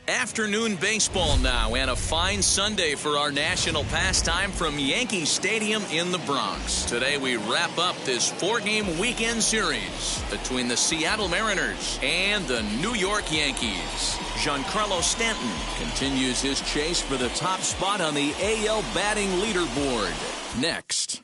Afternoon baseball now, and a fine Sunday for our national pastime from Yankee Stadium in the Bronx. Today we wrap up this 4-game weekend series between the Seattle Mariners and the New York Yankees. Giancarlo Stanton continues his chase for the top spot on the AL batting leaderboard. Next,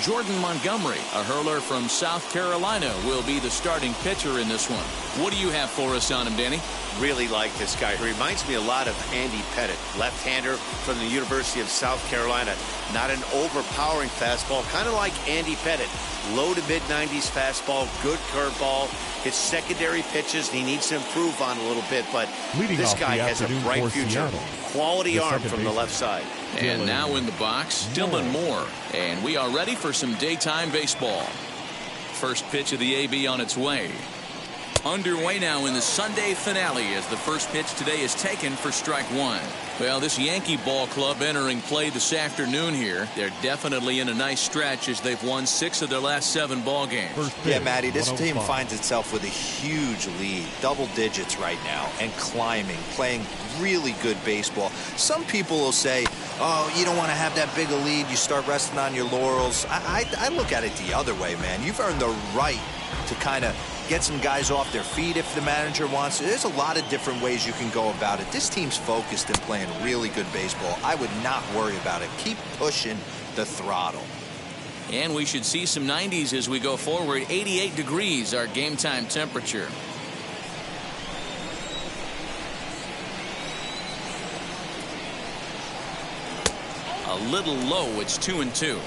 Jordan Montgomery, a hurler from South Carolina, will be the starting pitcher in this one. What do you have for us on him, Danny? Really like this guy. He reminds me a lot of Andy Pettit, left-hander from the University of South Carolina. Not an overpowering fastball, kind of like Andy Pettit. Low to mid-90s fastball, good curveball. His secondary pitches he needs to improve on a little bit, but this guy has a bright future. Quality arm from the left side. And now in the box, Dylan Moore. And we are ready for some daytime baseball. First pitch of the AB on its way. Underway now in the Sunday finale as the first pitch today is taken for strike one. Well, this Yankee ball club entering play this afternoon here. They're definitely in a nice stretch as they've won 6 of their last 7 ball games. Yeah, Matty, this team finds itself with a huge lead, double digits right now, and climbing, playing really good baseball. Some people will say, oh, you don't want to have that big a lead, you start resting on your laurels. I look at it the other way, man. You've earned the right to kind of get some guys off their feet if the manager wants to. There's a lot of different ways you can go about it. This team's focused and playing really good baseball. I would not worry about it. Keep pushing the throttle. And we should see some 90s as we go forward. 88 degrees, our game time temperature. A little low. It's 2-2.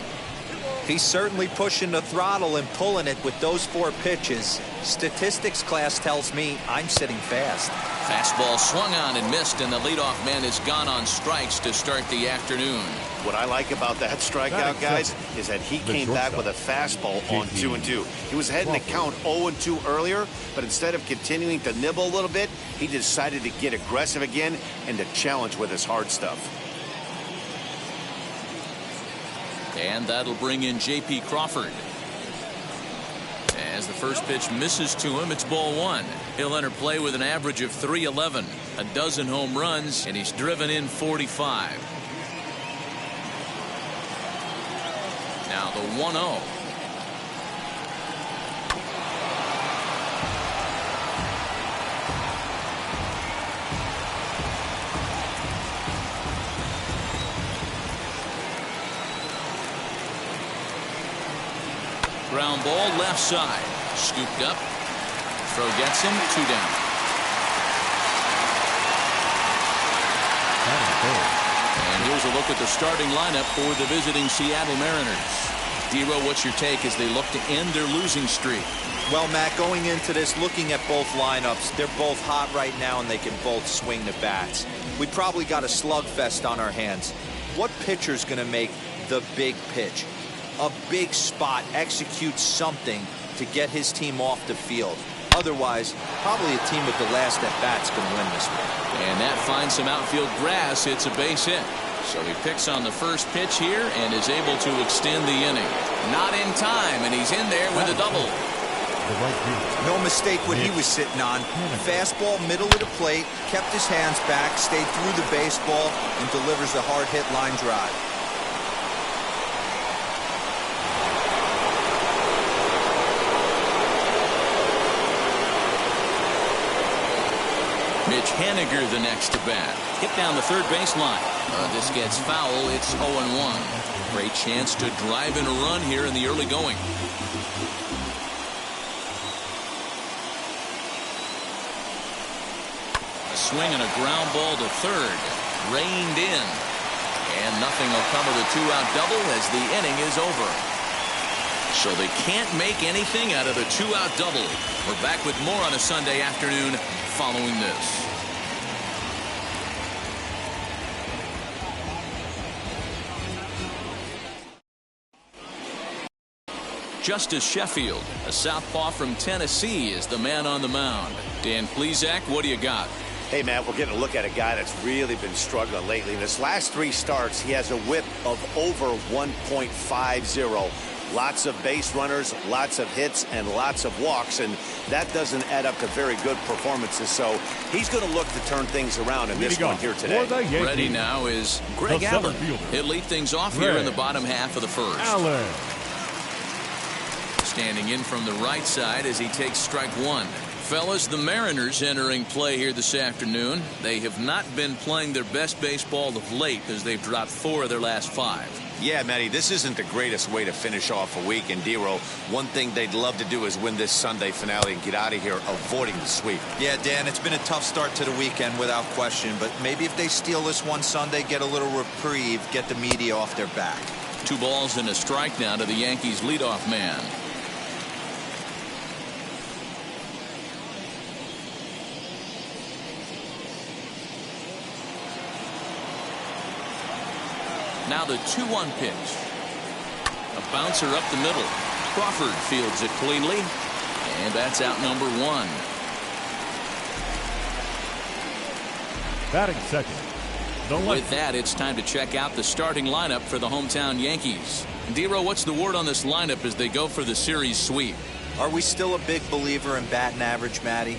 He's certainly pushing the throttle and pulling it with those 4 pitches. Statistics class tells me I'm sitting fast. Fastball swung on and missed, and the leadoff man has gone on strikes to start the afternoon. What I like about that strikeout, guys, is that he came back with a fastball on 2-2. He was ahead in the count 0-2 earlier, but instead of continuing to nibble a little bit, he decided to get aggressive again and to challenge with his hard stuff. And that'll bring in J.P. Crawford. As the first pitch misses to him, it's ball 1. He'll enter play with an average of .311, a dozen home runs, and he's driven in 45. Now the 1-0. Ground ball left side. Scooped up. Throw gets him. 2 down. And here's a look at the starting lineup for the visiting Seattle Mariners. D-Row, what's your take as they look to end their losing streak? Well, Matt, going into this, looking at both lineups, they're both hot right now and they can both swing the bats. We probably got a slugfest on our hands. What pitcher's going to make the big pitch? A big spot, execute something to get his team off the field. Otherwise, probably a team with the last at-bat's going to win this one. And that finds some outfield grass. It's a base hit. So he picks on the first pitch here and is able to extend the inning. Not in time, and he's in there with a double. No mistake what he was sitting on. Fastball, middle of the plate, kept his hands back, stayed through the baseball, and delivers a hard-hit line drive. Mitch Haniger the next to bat. Hit down the third baseline. This gets foul. It's 0-1. Great chance to drive in a run here in the early going. A swing and a ground ball to third. Reined in. And nothing will come of the 2-out double as the inning is over. So they can't make anything out of the 2-out double. We're back with more on a Sunday afternoon following this. Justice Sheffield, a southpaw from Tennessee, is the man on the mound. Dan Plesac, what do you got? Hey, Matt, we're getting a look at a guy that's really been struggling lately. In his last 3 starts, he has a whip of over 1.50. Lots of base runners, lots of hits, and lots of walks, and that doesn't add up to very good performances. So he's going to look to turn things around in this one here today. Ready now is Greg Allen. He'll lead things off here in the bottom half of the first. Standing in from the right side as he takes strike 1. Fellas, the Mariners entering play here this afternoon. They have not been playing their best baseball of late as they've dropped 4 of their last 5. Yeah, Matty, this isn't the greatest way to finish off a week. And Dero, one thing they'd love to do is win this Sunday finale and get out of here avoiding the sweep. Yeah, Dan, it's been a tough start to the weekend without question. But maybe if they steal this one Sunday, get a little reprieve, get the media off their back. 2 balls and a strike now to the Yankees leadoff man. Now the 2-1 pitch. A bouncer up the middle. Crawford fields it cleanly. And that's out number 1. Batting second. With that, it's time to check out the starting lineup for the hometown Yankees. Dero, what's the word on this lineup as they go for the series sweep? Are we still a big believer in batting average, Matty?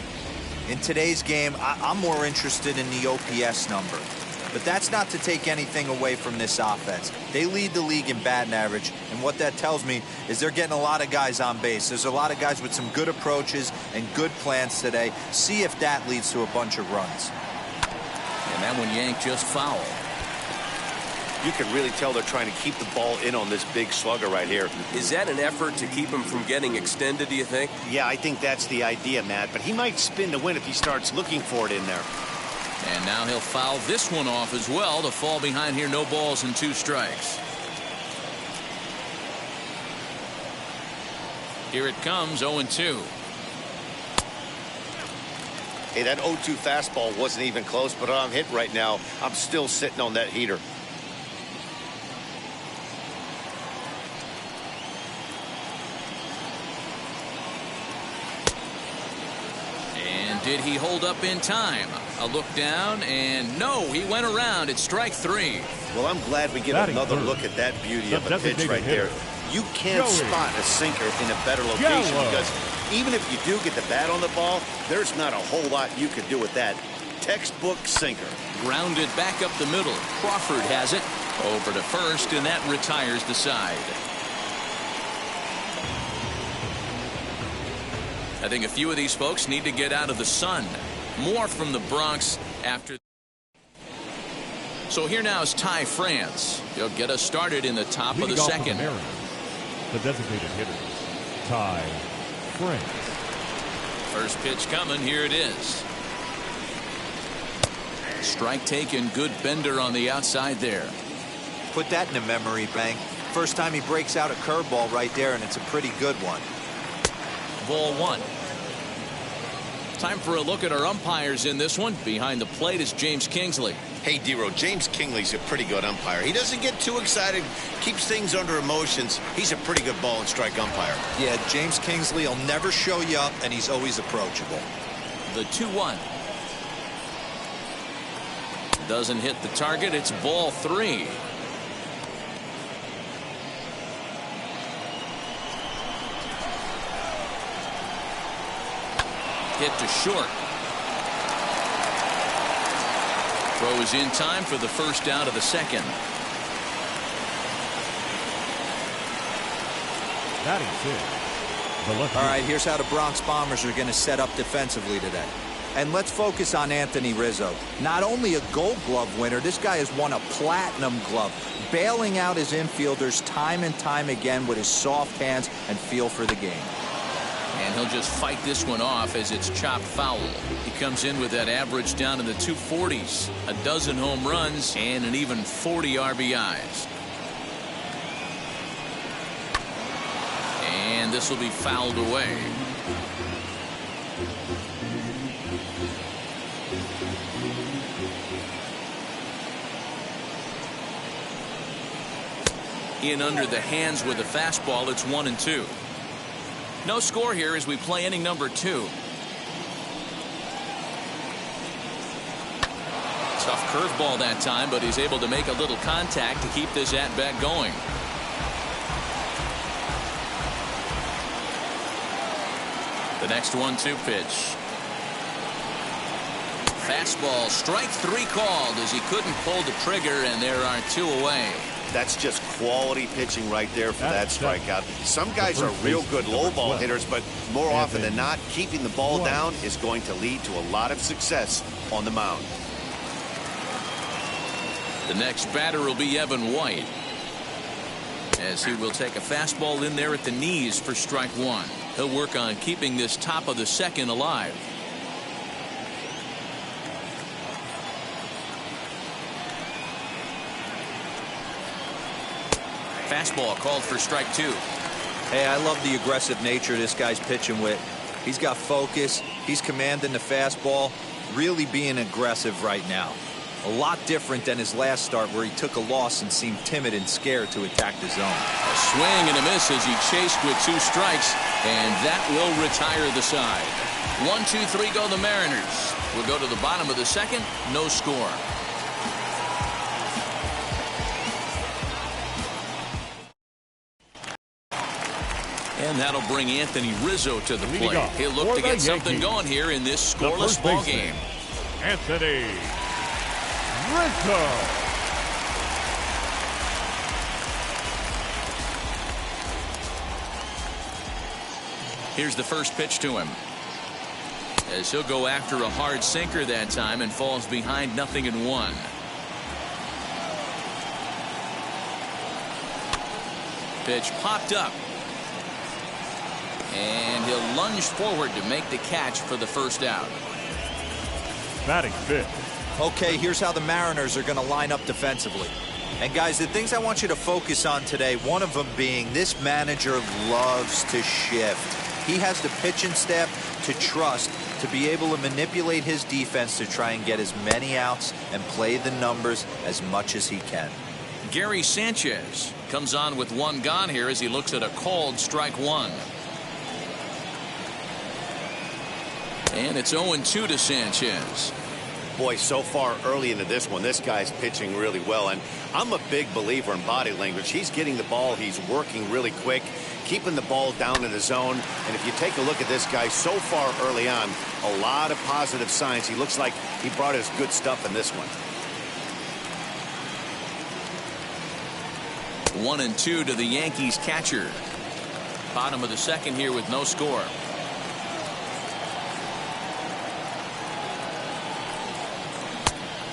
In today's game, I'm more interested in the OPS number. But that's not to take anything away from this offense. They lead the league in batting average, and what that tells me is they're getting a lot of guys on base. There's a lot of guys with some good approaches and good plans today. See if that leads to a bunch of runs. And that one yanked just foul. You can really tell they're trying to keep the ball in on this big slugger right here. Is that an effort to keep him from getting extended, do you think? Yeah, I think that's the idea, Matt. But he might spin to win if he starts looking for it in there. And now he'll foul this one off as well to fall behind here. No balls and 2 strikes. Here it comes, 0-2. Hey, that 0-2 fastball wasn't even close, but I'm hit right now. I'm still sitting on that heater. Did he hold up in time? A look down, and no, he went around. It's strike 3. Well, I'm glad we get another look at that beauty of a pitch right there. You can't spot a sinker in a better location because even if you do get the bat on the ball, there's not a whole lot you can do with that. Textbook sinker. Grounded back up the middle. Crawford has it. Over to first, and that retires the side. I think a few of these folks need to get out of the sun. More from the Bronx after. So here now is Ty France. He'll get us started in the top of the second. The designated hitter, Ty France. First pitch coming. Here it is. Strike taken. Good bender on the outside there. Put that in the memory bank. First time he breaks out a curveball right there, and it's a pretty good one. Ball 1. Time for a look at our umpires in this one. Behind the plate is James Kingsley. Hey, Dero, James Kingsley's a pretty good umpire. He doesn't get too excited, keeps things under emotions. He's a pretty good ball and strike umpire. Yeah, James Kingsley will never show you up, and he's always approachable. The 2-1. Doesn't hit the target. It's ball 3. Hit to short. Throw is in time for the first out of the second. Batting fifth. All right, here's how the Bronx Bombers are going to set up defensively today. And let's focus on Anthony Rizzo. Not only a Gold Glove winner, this guy has won a Platinum Glove, bailing out his infielders time and time again with his soft hands and feel for the game. And he'll just fight this one off as it's chopped foul. He comes in with that average down in the 240s. A dozen home runs and an even 40 RBIs. And this will be fouled away. In under the hands with a fastball. It's 1-2. No score here as we play inning number 2. Tough curveball that time, but he's able to make a little contact to keep this at-bat going. The next 1-2 pitch. Fastball, strike 3 called as he couldn't pull the trigger, and there are 2 away. That's just quality pitching right there for that strikeout. Some guys are real good low ball hitters, but more often than not, keeping the ball down is going to lead to a lot of success on the mound. The next batter will be Evan White, as he will take a fastball in there at the knees for strike 1. He'll work on keeping this top of the second alive. Fastball called for strike 2. Hey, I love the aggressive nature this guy's pitching with. He's got focus. He's commanding the fastball, really being aggressive right now. A lot different than his last start where he took a loss and seemed timid and scared to attack the zone. A swing and a miss as he chased with 2 strikes, and that will retire the side. 1-2-3 go the Mariners. We'll go to the bottom of the second. No score. And that'll bring Anthony Rizzo to the plate. He'll look to get something going here in this scoreless ball game. Anthony Rizzo. Here's the first pitch to him, as he'll go after a hard sinker that time and falls behind 0-1. Pitch popped up, and he'll lunge forward to make the catch for the first out. Batting fifth. Okay, here's how the Mariners are going to line up defensively. And guys, the things I want you to focus on today, one of them being this manager loves to shift. He has the pitching staff to trust to be able to manipulate his defense to try and get as many outs and play the numbers as much as he can. Gary Sanchez comes on with 1 gone here as he looks at a called strike 1. And it's 0-2 to Sanchez. Boy, so far early into this one, this guy's pitching really well, and I'm a big believer in body language. He's getting the ball, he's working really quick, keeping the ball down in the zone, and if you take a look at this guy so far early on, a lot of positive signs. He looks like he brought his good stuff in this one. 1-2 to the Yankees catcher. Bottom of the second here with no score.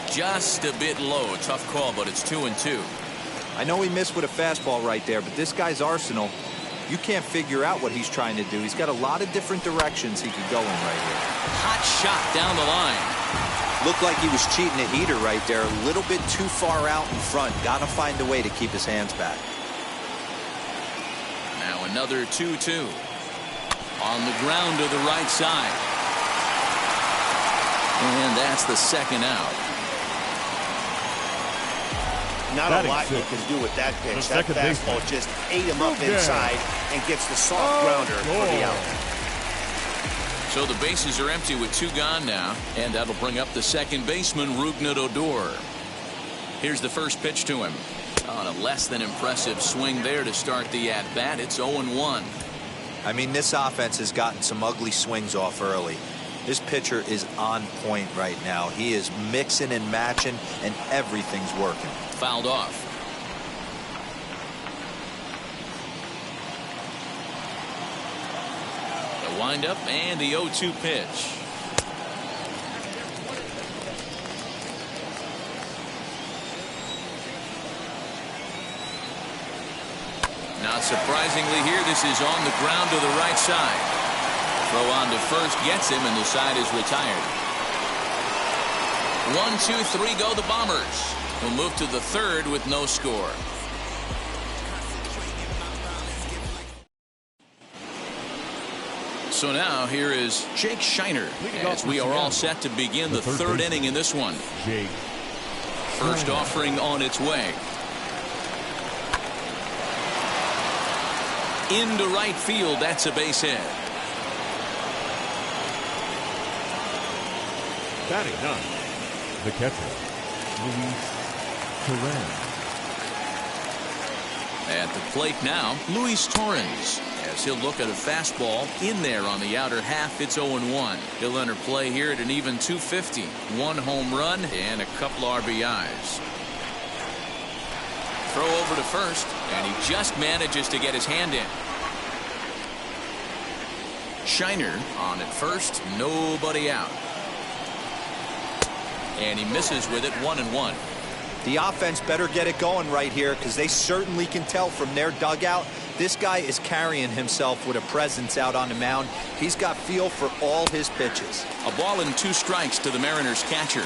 Just a bit low. Tough call, but it's 2-2. I know he missed with a fastball right there, but this guy's arsenal, you can't figure out what he's trying to do. He's got a lot of different directions he could go in right here. Hot shot down the line. Looked like he was cheating a heater right there. A little bit too far out in front. Got to find a way to keep his hands back. Now another 2-2. On the ground to the right side. And that's the second out. Not a lot you can do with that pitch. That fastball just ate him up inside and gets the soft grounder for the out. So the bases are empty with 2 gone now, and that'll bring up the second baseman, Rougned Odor. Here's the first pitch to him. On a less than impressive swing there to start the at-bat. It's 0-1. I mean, this offense has gotten some ugly swings off early. This pitcher is on point right now. He is mixing and matching, and everything's working. Fouled off. The windup and the 0-2 pitch. Not surprisingly here, this is on the ground to the right side. Throw on to first gets him, and the side is retired. 1-2-3 go the Bombers. We'll move to the third with no score. So now here is Jake Scheiner as we are all set to begin the third inning in this one. First offering on its way. Into right field, that's a base hit. Batting 9, the catcher, At the plate now, Luis Torrens, as he'll look at a fastball in there on the outer half. It's 0-1. He'll enter play here at an even 250. 1 home run and a couple RBIs. Throw over to first, and he just manages to get his hand in. Scheiner on at first, nobody out. And he misses with it, 1-1. The offense better get it going right here, because they certainly can tell from their dugout this guy is carrying himself with a presence out on the mound. He's got feel for all his pitches. A ball and 2 strikes to the Mariners catcher.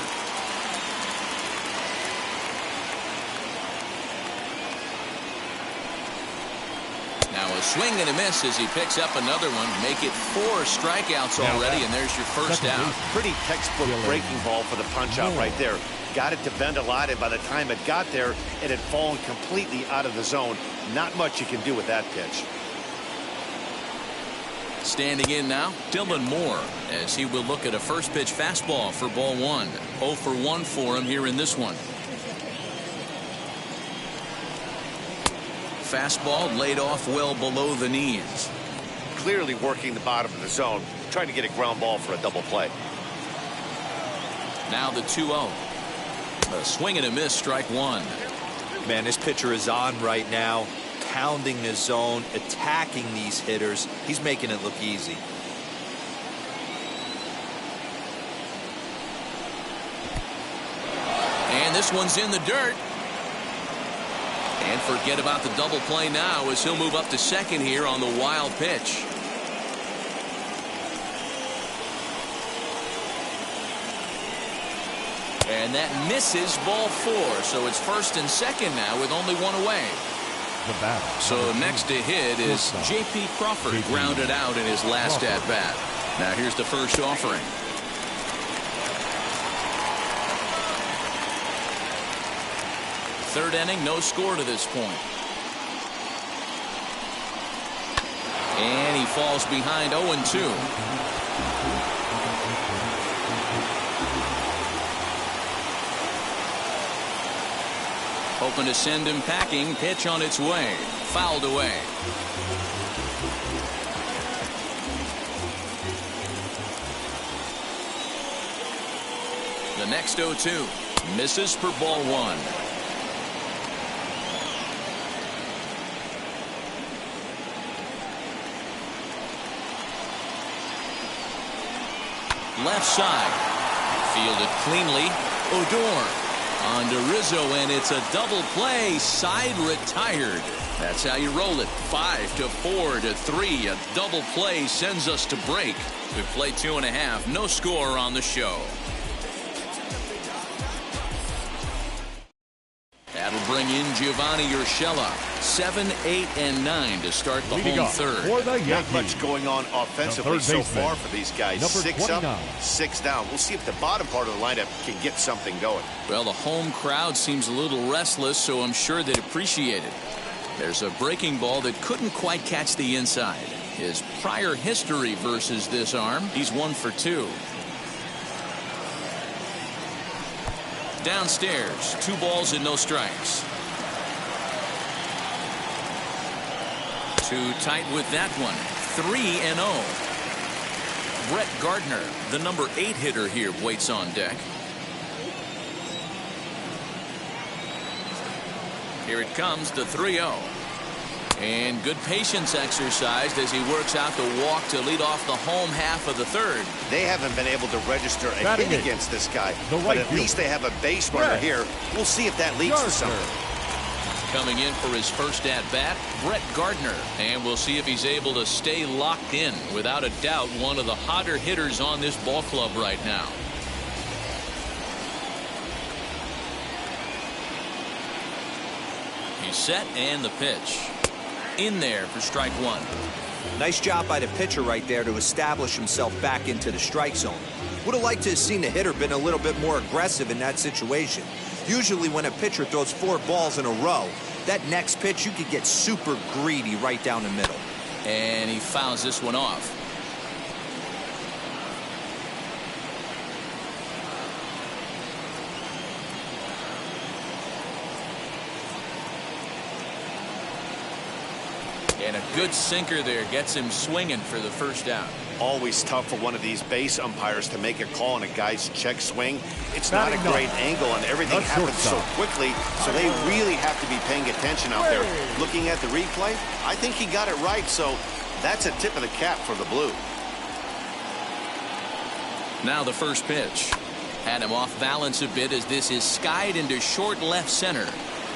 Now a swing and a miss as he picks up another one. Make it 4 strikeouts already, and there's your first out. Pretty textbook breaking ball for the punch out right there. Got it to bend a lot, and by the time it got there, it had fallen completely out of the zone. Not much you can do with that pitch. Standing in now, Dylan Moore, as he will look at a first pitch fastball for ball 1. 0 for 1 for him here in this one. Fastball laid off well below the knees. Clearly working the bottom of the zone, trying to get a ground ball for a double play. Now the 2-0. A swing and a miss, strike 1. Man, this pitcher is on right now, pounding the zone, attacking these hitters. He's making it look easy. And this one's in the dirt. And forget about the double play now, as he'll move up to second here on the wild pitch. And that misses, ball 4. So it's first and second now with only 1 away. So next to hit is J.P. Crawford, grounded out in his last at bat. Now here's the first offering. Third inning, no score to this point. And he falls behind 0-2. Hoping to send him packing. Pitch on its way. Fouled away. The next 0-2. Misses for ball 1. Left side. Fielded cleanly. Odor. On to Rizzo, and it's a double play. Side retired. That's how you roll it. 5-4-3. A double play sends us to break. We play 2.5. No score on the show. That'll bring in Giovanni Urshela. 7, 8, and 9 to start the home third. Not much going on offensively so far for these guys. 6 up, 6 down. We'll see if the bottom part of the lineup can get something going. Well, the home crowd seems a little restless, so I'm sure they'd appreciate it. There's a breaking ball that couldn't quite catch the inside. His prior history versus this arm, he's 1 for 2. Downstairs, 2 balls and no strikes. Too tight with that one. 3-0. Brett Gardner, the number 8 hitter here, waits on deck. Here it comes, the 3-0. And good patience exercised as he works out the walk to lead off the home half of the third. They haven't been able to register a hit against this guy, but at least they have a base runner here. We'll see if that leads to something. Coming in for his first at-bat, Brett Gardner. And we'll see if he's able to stay locked in. Without a doubt, one of the hotter hitters on this ball club right now. He's set, and the pitch. In there for strike 1. Nice job by the pitcher right there to establish himself back into the strike zone. Would have liked to have seen the hitter been a little bit more aggressive in that situation. Usually when a pitcher throws 4 balls in a row, that next pitch you could get super greedy right down the middle. And he fouls this one off. And a good sinker there gets him swinging for the first out. Always tough for one of these base umpires to make a call on a guy's check swing. It's not a great angle, and everything happens so quickly, so they really have to be paying attention out there. Looking at the replay, I think he got it right, so that's a tip of the cap for the Blue. Now the first pitch. Had him off balance a bit as this is skied into short left center.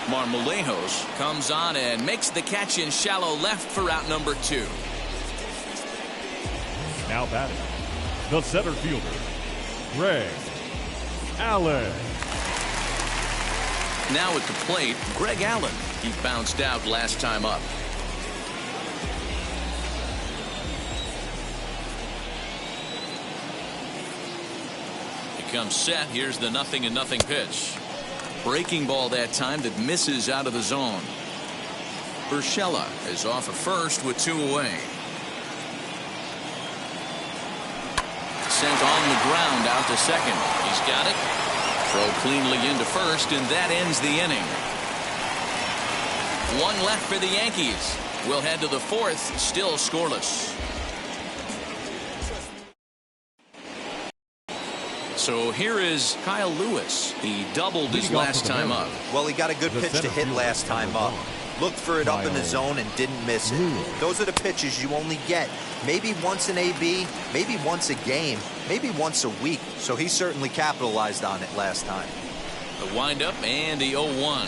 Marmolejos comes on and makes the catch in shallow left for out number 2. Now batting, the center fielder, Greg Allen. Now at the plate, Greg Allen. He bounced out last time up. He comes set. Here's the 0-0 pitch. Breaking ball that time that misses out of the zone. Urshela is off at first with 2 away. Sent on the ground out to second. He's got it. Throw cleanly into first, and that ends the inning. 1 left for the Yankees. We'll head to the 4th, still scoreless. So here is Kyle Lewis. He doubled his last time up. Well, he got a good pitch to hit last time up. Looked for it up in the zone and didn't miss it. Those are the pitches you only get maybe once in AB, maybe once a game, maybe once a week. So he certainly capitalized on it last time. The windup and the 0-1.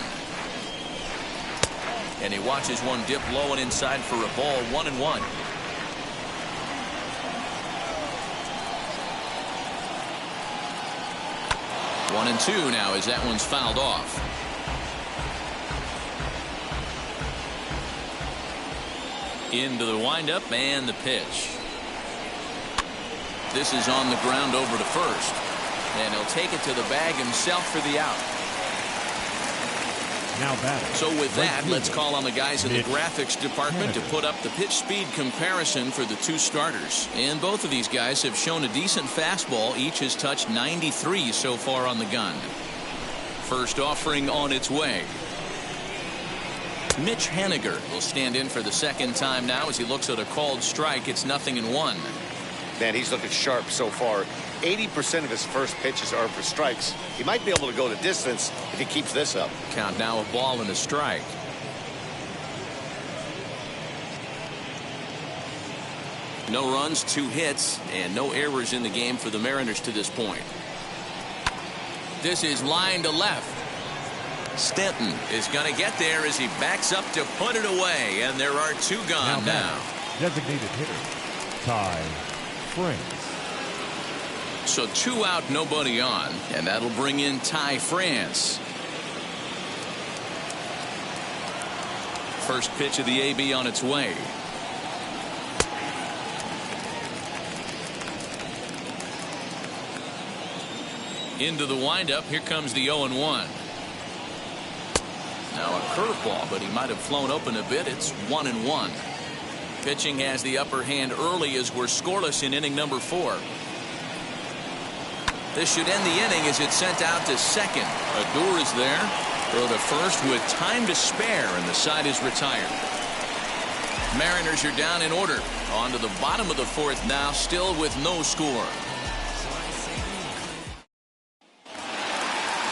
And he watches one dip low and inside for a ball. 1-1. One and 2 now as that one's fouled off. Into the windup and the pitch. This is on the ground over to first. And he'll take it to the bag himself for the out. Now batting. So with that, let's call on the guys in the graphics department to put up the pitch speed comparison for the 2 starters. And both of these guys have shown a decent fastball. Each has touched 93 so far on the gun. First offering on its way. Mitch Haniger will stand in for the second time now as he looks at a called strike. It's 0-1. Man, he's looking sharp so far. 80% of his first pitches are for strikes. He might be able to go the distance if he keeps this up. Count now, a ball and a strike. No runs, 2 hits, and no errors in the game for the Mariners to this point. This is line to left. Stanton is going to get there as he backs up to put it away, and there are 2 gone now. Designated hitter, Ty France. So 2 out, nobody on, and that'll bring in Ty France. First pitch of the AB on its way. Into the windup. Here comes the 0-1. Now a curveball, but he might have flown open a bit. It's 1-1. Pitching has the upper hand early as we're scoreless in inning number 4. This should end the inning as it's sent out to second. Odor is there. Throw to first with time to spare, and the side is retired. Mariners are down in order. On to the bottom of the 4th now, still with no score.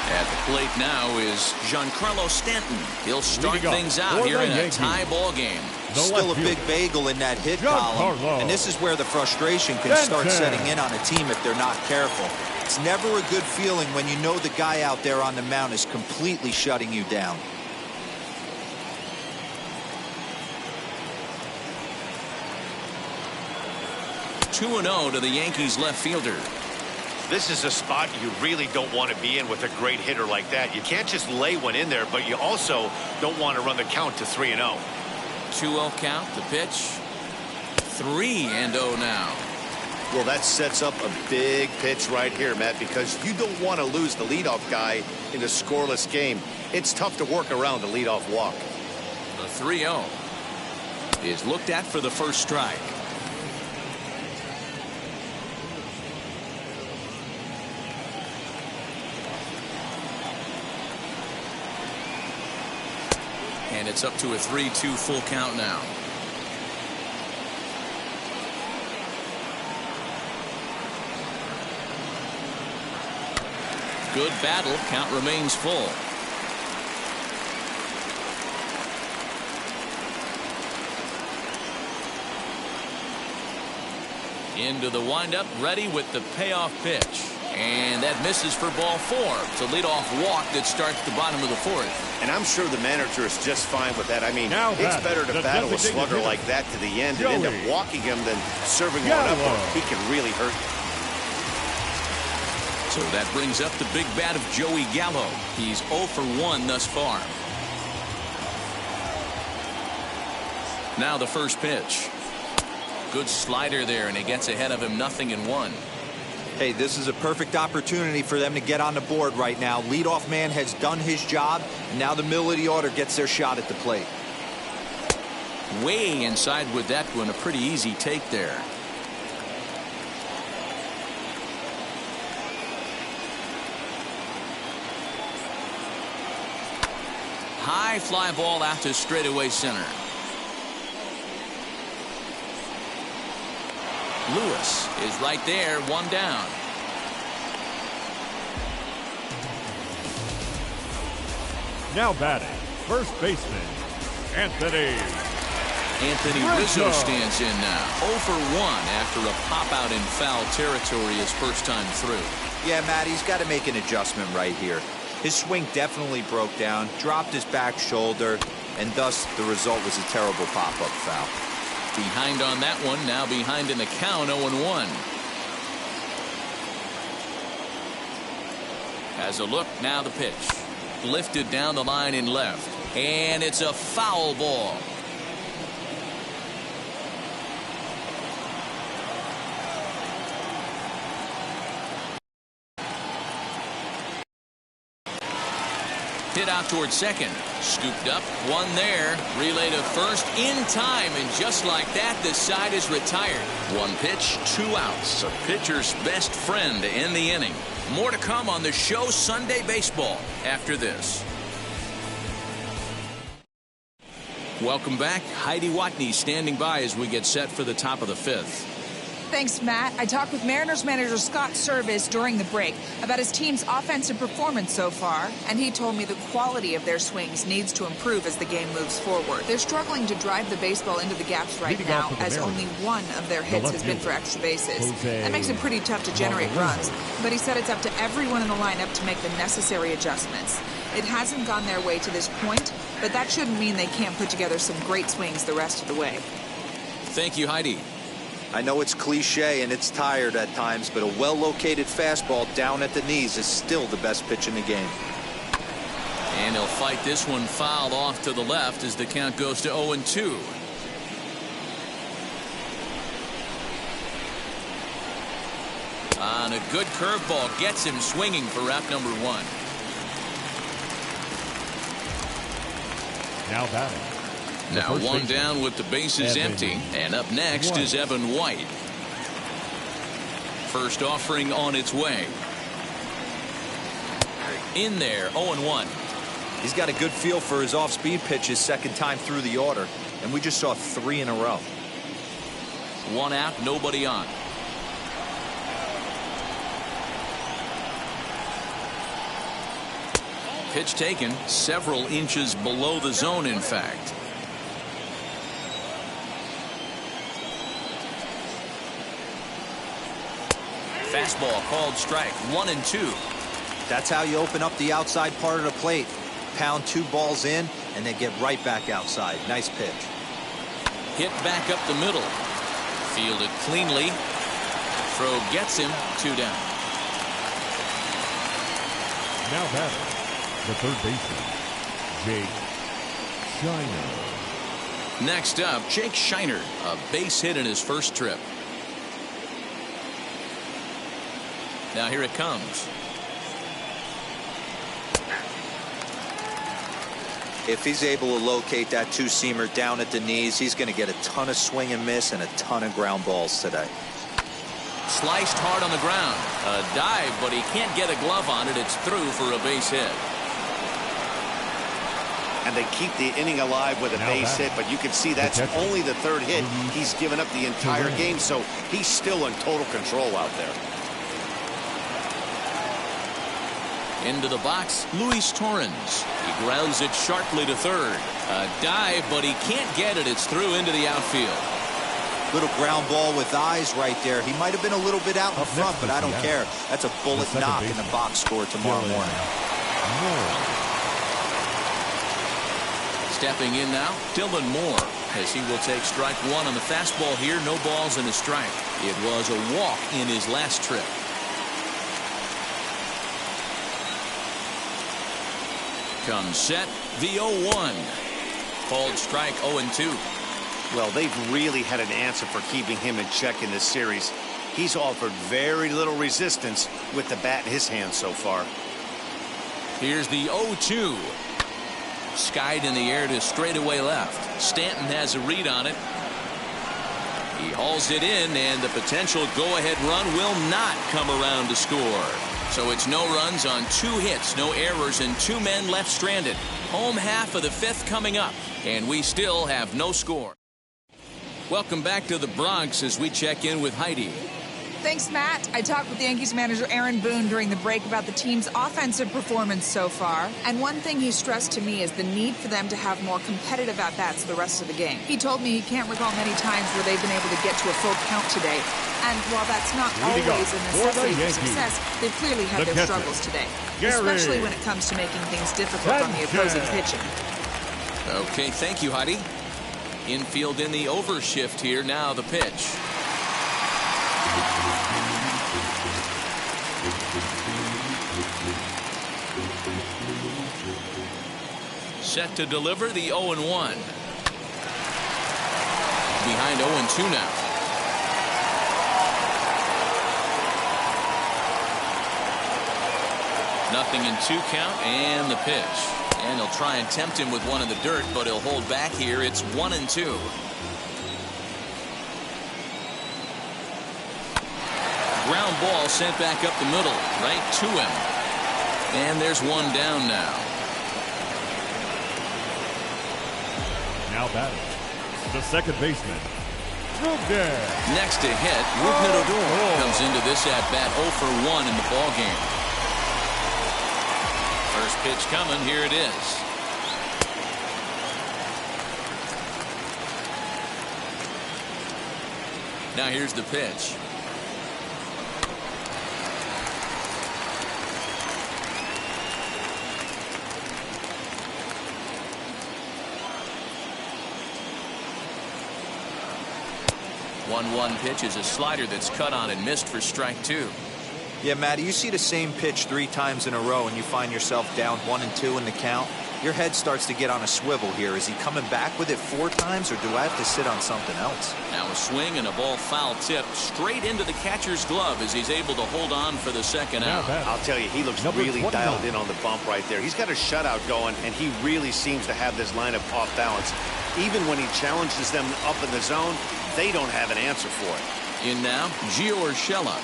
At the plate now is Giancarlo Stanton. He'll start things out here in a tie ball game. Still a big bagel in that hit column, and this is where the frustration can start setting in on a team if they're not careful. It's never a good feeling when you know the guy out there on the mound is completely shutting you down. (2-0) to the Yankees left fielder. This is a spot you really don't want to be in with a great hitter like that. You can't just lay one in there, but you also don't want to run the count to 3-0. 2-0 count, the pitch. 3-0 now. Well, that sets up a big pitch right here, Matt, because you don't want to lose the leadoff guy in a scoreless game. It's tough to work around the leadoff walk. The 3-0 is looked at for the first strike. And it's up to a 3-2 full count now. Good battle. Count remains full. Into the windup, ready with the payoff pitch. And that misses for ball 4. It's a leadoff walk that starts the bottom of the 4th. And I'm sure the manager is just fine with that. I mean, now it's better to battle a slugger like that to the end and end up walking him than serving one up where he can really hurt you. So that brings up the big bat of Joey Gallo. He's 0 for 1 thus far. Now the first pitch. Good slider there, and he gets ahead of him, 0-1. Hey, this is a perfect opportunity for them to get on the board right now. Leadoff man has done his job, and now the middle of the order gets their shot at the plate. Way inside with that one, a pretty easy take there. High fly ball out to straightaway center. Lewis is right there, 1 down. Now batting, first baseman, Anthony Rizzo stands in now. 0 for 1 after a pop out in foul territory his first time through. Yeah, Matt, he's got to make an adjustment right here. His swing definitely broke down, dropped his back shoulder, and thus the result was a terrible pop-up foul. Behind on that one, now behind in the count, 0-1. Has a look, now the pitch. Lifted down the line in left. And it's a foul ball. Hit out towards second. Scooped up, 1 there. Relay to first in time, and just like that, the side is retired. 1 pitch, 2 outs. A pitcher's best friend to end the inning. More to come on the show Sunday Baseball after this. Welcome back. Heidi Watney standing by as we get set for the top of the 5th. Thanks, Matt. I talked with Mariners manager Scott Service during the break about his team's offensive performance so far, and he told me the quality of their swings needs to improve as the game moves forward. They're struggling to drive the baseball into the gaps right now, as only 1 of their hits has been for extra bases. That makes it pretty tough to generate runs, but he said it's up to everyone in the lineup to make the necessary adjustments. It hasn't gone their way to this point, but that shouldn't mean they can't put together some great swings the rest of the way. Thank you, Heidi. I know it's cliche and it's tired at times, but a well-located fastball down at the knees is still the best pitch in the game. And he'll fight this one fouled off to the left as the count goes to 0-2. On a good curveball, gets him swinging for out number 1. Now batting. Now 1 down with the bases empty, and up next is Evan White. First offering on its way. In there, 0-1. He's got a good feel for his off-speed pitches second time through the order, and we just saw 3 in a row. 1 out, nobody on. Pitch taken several inches below the zone, in fact. Fastball called strike, 1-2. That's how you open up the outside part of the plate. Pound 2 balls in and then get right back outside. Nice pitch. Hit back up the middle. Fielded cleanly. Throw gets him, 2 down. Now batting, the third baseman, Scheiner. Next up, Jake Scheiner, a base hit in his first trip. Now here it comes. If he's able to locate that 2-seamer down at the knees, he's going to get a ton of swing and miss and a ton of ground balls today. Sliced hard on the ground. A dive, but he can't get a glove on it. It's through for a base hit. And they keep the inning alive with a base hit, but you can see that's only the 3rd hit he's given up the entire game, so he's still in total control out there. Into the box, Luis Torrens. He grounds it sharply to third. A dive, but he can't get it. It's through into the outfield. Little ground ball with eyes right there. He might have been a little bit out in front, but I don't care. That's a bullet knock in the box score tomorrow morning. Stepping in now, Dylan Moore, as he will take strike one on the fastball here. No balls and a strike. It was a walk in his last trip. Comes set, the 0-1. Called strike 0-2. Well, they've really had an answer for keeping him in check in this series. He's offered very little resistance with the bat in his hand so far. Here's the 0-2. Skied in the air to straightaway left. Stanton has a read on it. He hauls it in, and the potential go-ahead run will not come around to score. So it's no runs on 2 hits, no errors, and 2 men left stranded. Home half of the 5th coming up, and we still have no score. Welcome back to the Bronx as we check in with Heidi. Thanks, Matt. I talked with Yankees manager Aaron Boone during the break about the team's offensive performance so far. And one thing he stressed to me is the need for them to have more competitive at-bats the rest of the game. He told me he can't recall many times where they've been able to get to a full count today. And while that's not always a necessity for success, they've clearly had their struggles today. Especially when it comes to making things difficult on the opposing pitching. Okay, thank you, Heidi. Infield in the overshift here. Now the pitch. Set to deliver the 0-1. Behind 0-2 now. Nothing in 2 count, and the pitch. And he'll try and tempt him with one in the dirt, but he'll hold back here. It's 1-2. Ground ball sent back up the middle, right to him. And there's one down now. Now batting, the second baseman, Gardner. Next to hit, Odor comes into this at bat 0 for 1 in the ball game. First pitch coming. Here it is. Now here's the pitch. One pitch is a slider that's cut on and missed for strike 2. Yeah, Matty, you see the same pitch 3 times in a row and you find yourself down 1-2 in the count. Your head starts to get on a swivel here. Is he coming back with it 4 times, or do I have to sit on something else? Now a swing and a ball foul tip straight into the catcher's glove as he's able to hold on for the second out. I'll tell you, he looks really dialed in on the bump right there. He's got a shutout going, and he really seems to have this lineup off balance. Even when he challenges them up in the zone, they don't have an answer for it. In now, Gio Urshela.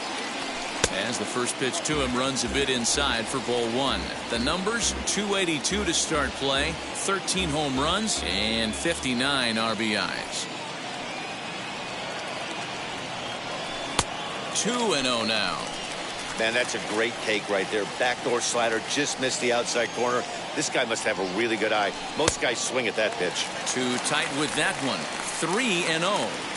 As the first pitch to him runs a bit inside for ball 1. The numbers: 282 to start play, 13 home runs, and 59 RBIs. 2-0 now. Man, that's a great take right there. Backdoor slider, just missed the outside corner. This guy must have a really good eye. Most guys swing at that pitch. Too tight with that one. 3-0.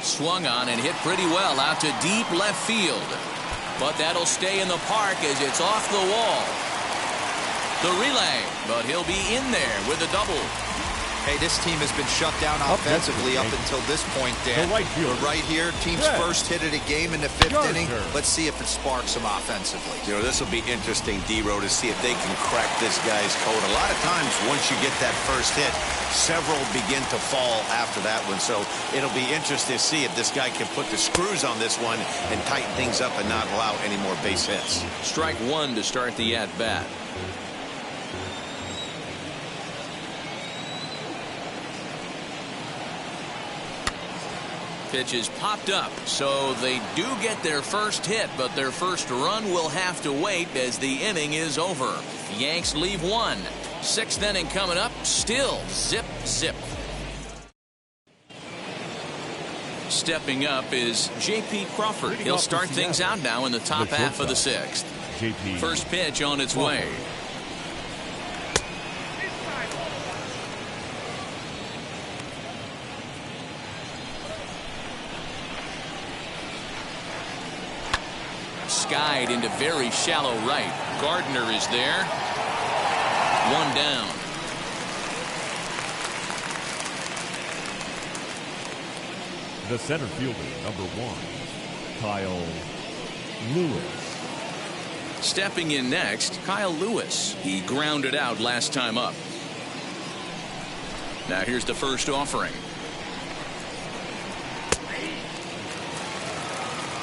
Swung on and hit pretty well out to deep left field. But that'll stay in the park as it's off the wall. The relay, but he'll be in there with a double. Hey, this team has been shut down offensively up until this point, Dan. Right We're right here. Team's first hit of the game in the 5th inning. Let's see if it sparks them offensively. You know, this will be interesting, D-Row, to see if they can crack this guy's code. A lot of times, once you get that first hit, several begin to fall after that one. So it'll be interesting to see if this guy can put the screws on this one and tighten things up and not allow any more base hits. Strike 1 to start the at-bat. Pitch is popped up, so they do get their first hit, but their first run will have to wait as the inning is over. The Yanks leave 1. 6th inning coming up, still zip, zip. Stepping up is J.P. Crawford. He'll start things out now in the top half of the sixth. First pitch on its way. Skied into very shallow right. Gardner is there. One down. The center fielder, number 1, Kyle Lewis. Stepping in next, Kyle Lewis. He grounded out last time up. Now here's the first offering.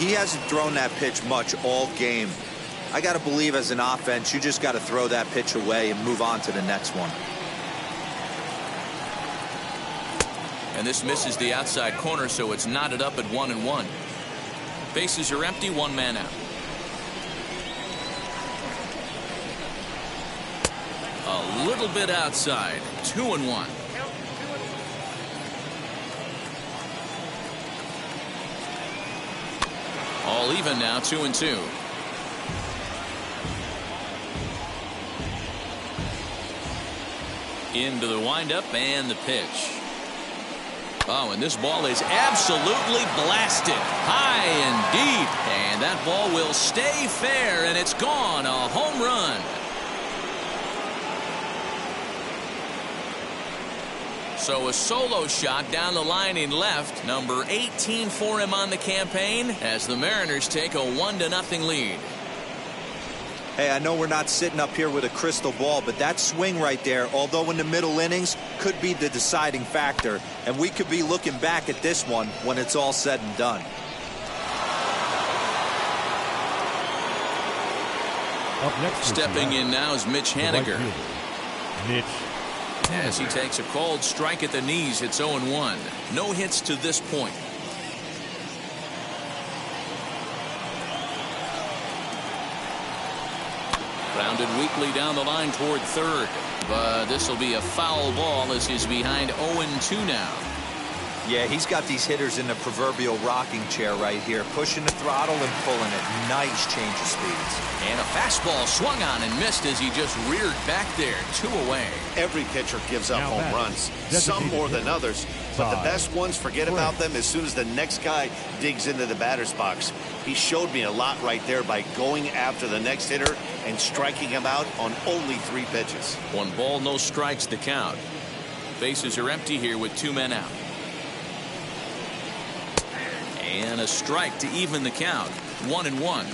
He hasn't thrown that pitch much all game. I got to believe as an offense, you just got to throw that pitch away and move on to the next one. And this misses the outside corner, so it's knotted up at 1-1. Bases are empty, one man out. A little bit outside, 2-1. All even now, 2-2. Into the windup and the pitch. Oh, and this ball is absolutely blasted high and deep, and that ball will stay fair, and it's gone. A home run. So a solo shot down the line in left, number 18 for him on the campaign, as the Mariners take a 1-0 lead. Hey, I know we're not sitting up here with a crystal ball, but that swing right there, although in the middle innings, could be the deciding factor, and we could be looking back at this one when it's all said and done. Up next, stepping in now is Mitch Haniger. Mitch. As he takes a called strike at the knees, it's 0-1. No hits to this point. Grounded weakly down the line toward third, but this will be a foul ball as he's behind 0-2 now. Yeah, he's got these hitters in the proverbial rocking chair right here, pushing the throttle and pulling it. Nice change of speeds. And a fastball swung on and missed as he just reared back there, 2 away. Every pitcher gives up home runs, some more than others, but the best ones forget about them as soon as the next guy digs into the batter's box. He showed me a lot right there by going after the next hitter and striking him out on only 3 pitches. 1 ball, no strikes to count. Bases are empty here with 2 men out. And a strike to even the count, 1-1.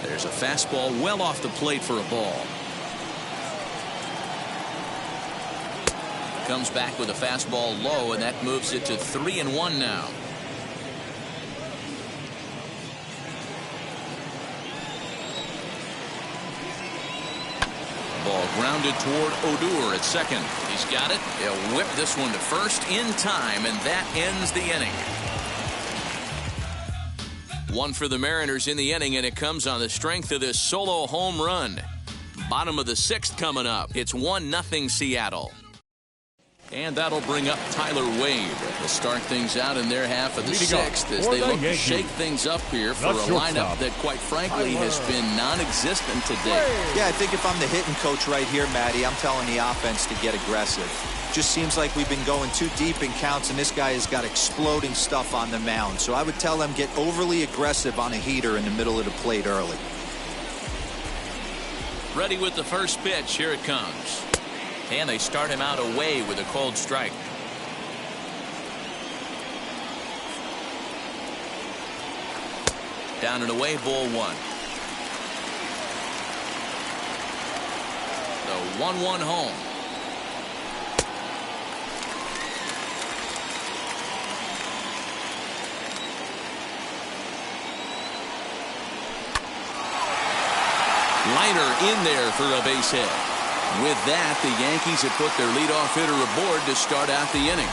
There's a fastball well off the plate for a ball. Comes back with a fastball low, and that moves it to 3-1 now. Ball grounded toward Odor at second. He's got it. He'll whip this one to first in time, and that ends the inning. 1 for the Mariners in the inning, and it comes on the strength of this solo home run. Bottom of the 6th coming up. It's 1-0 Seattle. And that'll bring up Tyler Wade. They'll start things out in their half of the 6th as they look to shake things up here for a lineup that, quite frankly, has been non-existent today. Yeah, I think if I'm the hitting coach right here, Matty, I'm telling the offense to get aggressive. Just seems like we've been going too deep in counts, and this guy has got exploding stuff on the mound. So I would tell them get overly aggressive on a heater in the middle of the plate early. Ready with the first pitch. Here it comes. And they start him out away with a cold strike. Down and away, ball 1. The 1-1 home. Liner in there for a base hit. With that, the Yankees have put their leadoff hitter aboard to start out the inning.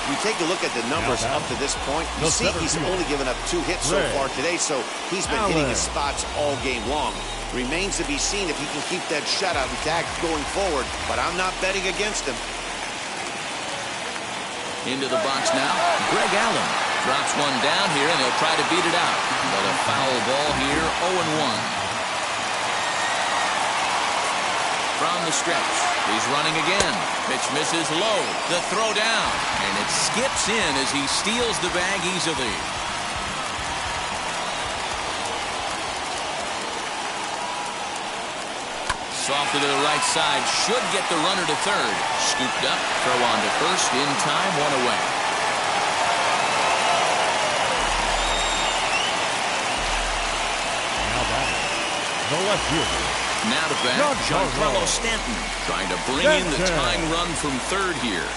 You take a look at the numbers up to this point. You see he's only given up 2 hits so far today, so he's been hitting his spots all game long. Remains to be seen if he can keep that shutout intact going forward, but I'm not betting against him. Into the box now, Greg Allen drops one down here, and he'll try to beat it out. But a foul ball here, 0-1. From the stretch, he's running again. Pitch misses low. The throw down, and it skips in as he steals the bag easily. Soft to the right side, should get the runner to third. Scooped up, throw on to first, in time, one away. Now batting, the left fielder. Now to bat, Giancarlo Stanton, trying to bring in the tying run from third here.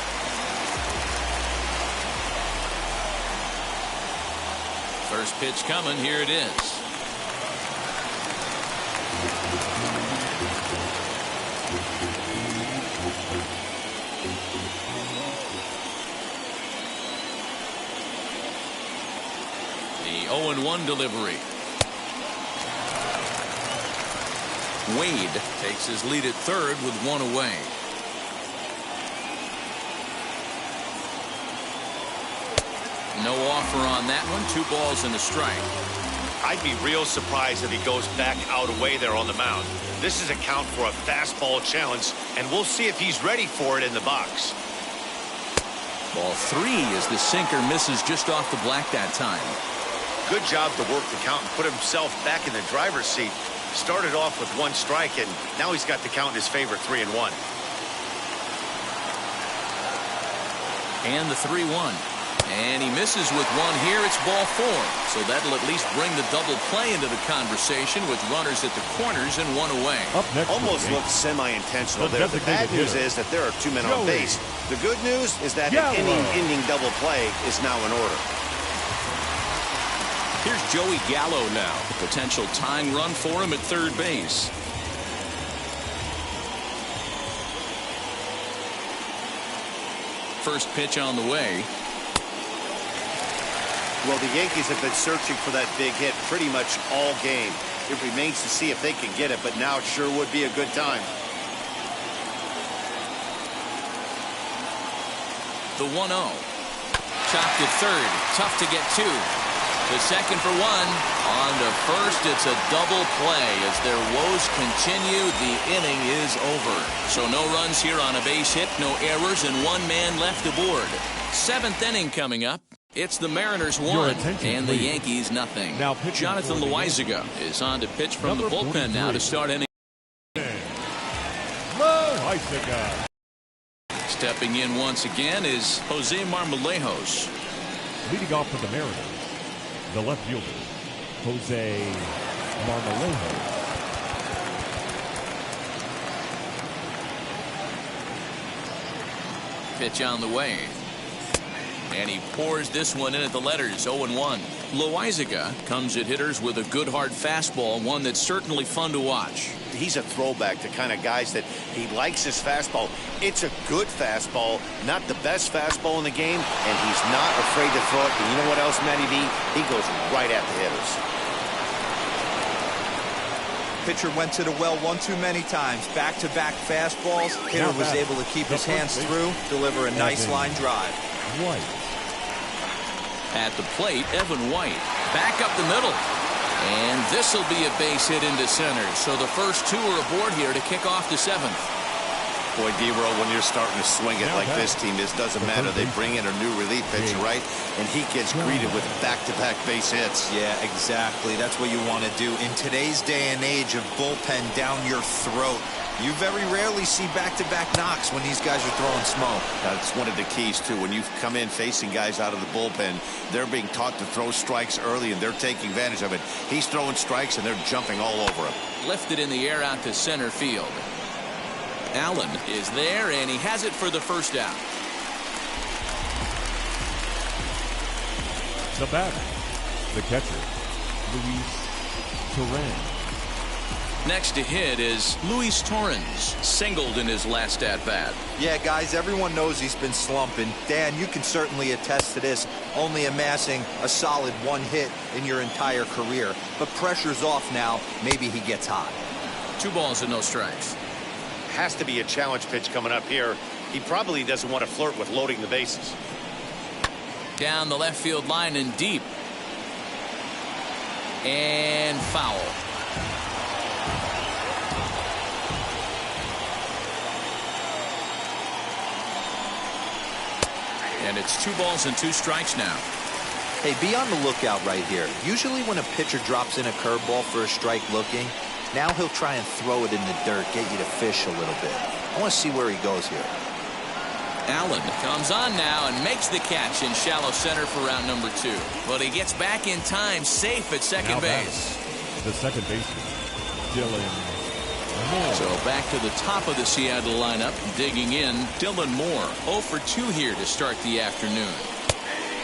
First pitch coming, here it is. The 0-1 delivery. Wade takes his lead at third with one away. No offer on that one. 2 balls and a strike. I'd be real surprised if he goes back out away there on the mound. This is a count for a fastball challenge, and we'll see if he's ready for it in the box. Ball 3 as the sinker misses just off the black that time. Good job to work the count and put himself back in the driver's seat. Started off with 1 strike, and now he's got the count in his favor, 3-1. And the 3-1. And he misses with one here. It's ball 4. So that'll at least bring the double play into the conversation with runners at the corners and one away. Up next, almost looked semi-intentional there. The bad news is that there are 2 men on base. The good news is that an inning-ending double play is now in order. Here's Joey Gallo now. The potential tying run for him at third base. First pitch on the way. Well, the Yankees have been searching for that big hit pretty much all game. It remains to see if they can get it, but now it sure would be a good time. The 1-0. Chopped at third. Tough to get to. The second for one. On to first, it's a double play. As their woes continue, the inning is over. So no runs here on a base hit, no errors, and 1 man left aboard. 7th inning coming up. It's the Mariners 1 and the Yankees nothing. Now Jonathan Loaizaga is on to pitch from the bullpen now to start inning. Loaizaga. Stepping in once again is Jose Marmolejos. Leading off for the Mariners, the left fielder, Jose Marmolejos. Pitch on the way. And he pours this one in at the letters, 0-1. Loaizaga comes at hitters with a good hard fastball, one that's certainly fun to watch. He's a throwback to kind of guys that he likes his fastball. It's a good fastball, not the best fastball in the game, and he's not afraid to throw it. And you know what else, Matty B? He goes right at the hitters. Pitcher went to the well one too many times. Back-to-back fastballs. Hitter was able to keep his hands through, deliver a nice line drive. White. At the plate, Evan White. Back up the middle. And this will be a base hit into center. So the first 2 are aboard here to kick off the 7th. Boy, D-Roll, when you're starting to swing it like this team is, doesn't matter. They bring in a new relief pitcher, right? And he gets greeted with back-to-back base hits. Yeah, exactly. That's what you want to do. In today's day and age of bullpen down your throat, you very rarely see back-to-back knocks when these guys are throwing smoke. That's one of the keys, too. When you come in facing guys out of the bullpen, they're being taught to throw strikes early, and they're taking advantage of it. He's throwing strikes, and they're jumping all over him. Lifted in the air out to center field. Allen is there, and he has it for the first out. The batter, the catcher, Luis Torrens. Next to hit is Luis Torrens, singled in his last at-bat. Yeah, guys, everyone knows he's been slumping. Dan, you can certainly attest to this, only amassing a solid 1 hit in your entire career. But pressure's off now. Maybe he gets hot. 2 balls and no strikes. Has to be a challenge pitch coming up here. He probably doesn't want to flirt with loading the bases. Down the left field line and deep. And foul. And it's 2 balls and 2 strikes now. Hey, be on the lookout right here. Usually when a pitcher drops in a curveball for a strike looking, now he'll try and throw it in the dirt, get you to fish a little bit. I want to see where he goes here. Allen comes on now and makes the catch in shallow center for round number 2. But he gets back in time, safe at second base. The second baseman, Dylan Moore. So back to the top of the Seattle lineup, digging in, Dylan Moore. 0 for 2 here to start the afternoon.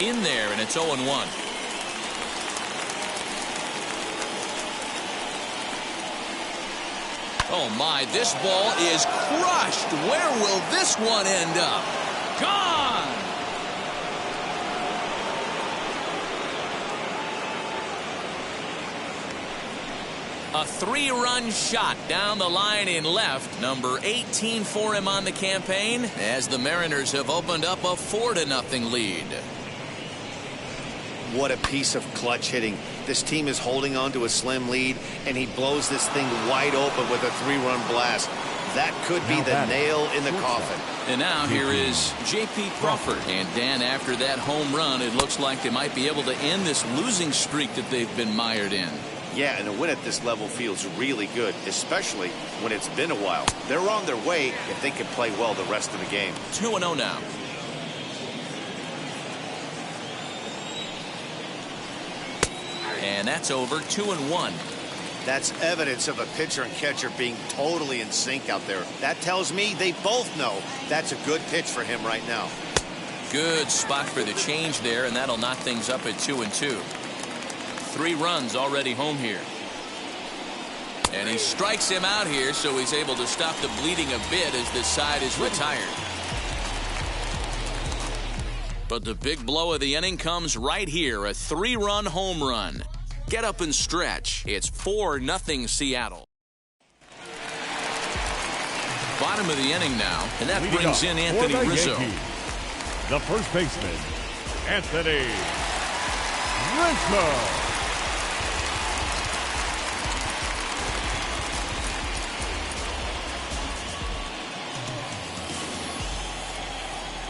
In there, and it's 0-1. Oh my, this ball is crushed. Where will this one end up? Gone! A 3-run shot down the line in left. Number 18 for him on the campaign, as the Mariners have opened up a 4-0 lead. What a piece of clutch hitting. This team is holding on to a slim lead, and he blows this thing wide open with a 3-run blast. That could be the nail in the coffin. And now here is J.P. Crawford. And Dan, after that home run, it looks like they might be able to end this losing streak that they've been mired in. Yeah, and a win at this level feels really good, especially when it's been a while. They're on their way if they can play well the rest of the game. 2-0 now. And that's over. 2-1. That's evidence of a pitcher and catcher being totally in sync out there. That tells me they both know that's a good pitch for him right now. Good spot for the change there, and that'll knock things up at 2-2. 3 runs already home here. And he strikes him out here, so he's able to stop the bleeding a bit as this side is retired. But the big blow of the inning comes right here, a 3-run home run. Get up and stretch. It's 4-0 Seattle. Bottom of the inning now, and that Leading brings in Anthony Rizzo. Yankees, the first baseman, Anthony Rizzo.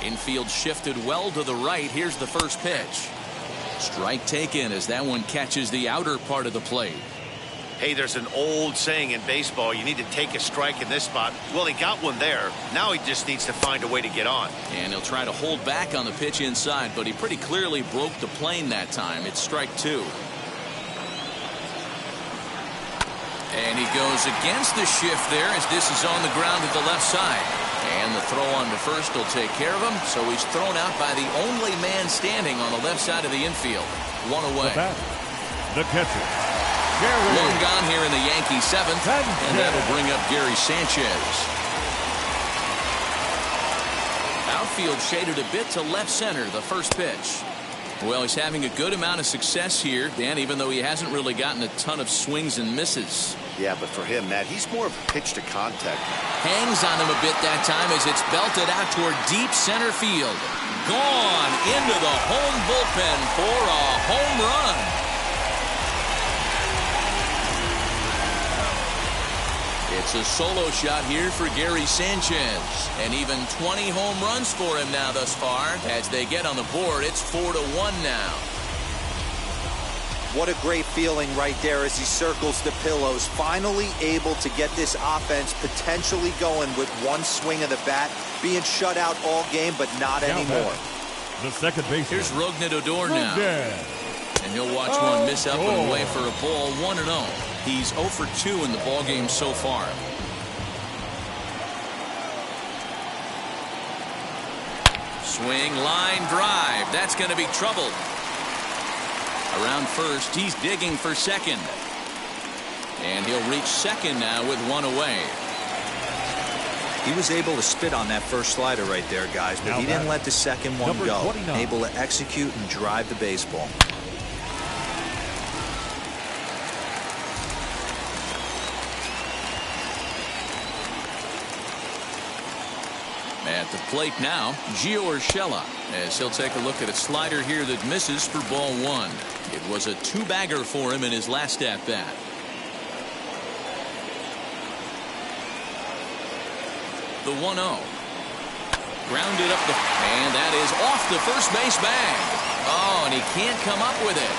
Infield shifted well to the right. Here's the first pitch. Strike taken as that one catches the outer part of the plate. Hey, there's an old saying in baseball, you need to take a strike in this spot. Well, he got one there. Now he just needs to find a way to get on. And he'll try to hold back on the pitch inside, but he pretty clearly broke the plane that time. It's strike 2. And he goes against the shift there as this is on the ground at the left side. And the throw on to first will take care of him, so he's thrown out by the only man standing on the left side of the infield. 1 away. The catcher, Gary. One gone here in the Yankee 7th, and that'll bring up Gary Sanchez. Outfield shaded a bit to left center, the first pitch. Well, he's having a good amount of success here, Dan, even though he hasn't really gotten a ton of swings and misses. Yeah, but for him, Matt, he's more of a pitch to contact. Hangs on him a bit that time as it's belted out toward deep center field. Gone into the home bullpen for a home run. It's a solo shot here for Gary Sanchez. And even 20 home runs for him now thus far. As they get on the board, it's 4-1 now. What a great feeling right there as he circles the pillows. Finally able to get this offense potentially going with one swing of the bat. Being shut out all game, but not anymore. The second base. Here's Rougned Odor now. And he'll watch one miss up and away for a ball. 1-0. He's 0 for 2 in the ballgame so far. Swing, line, drive. That's going to be trouble. Around first, he's digging for second. And he'll reach second now with one away. He was able to spit on that first slider right there, guys, but he didn't let the second one go. 29. Able to execute and drive the baseball. At the plate now, Gio Urshela, as he'll take a look at a slider here that misses for ball one. It was a two-bagger for him in his last at-bat. The 1-0. Grounded up the, and that is off the first base bag. Oh, and he can't come up with it.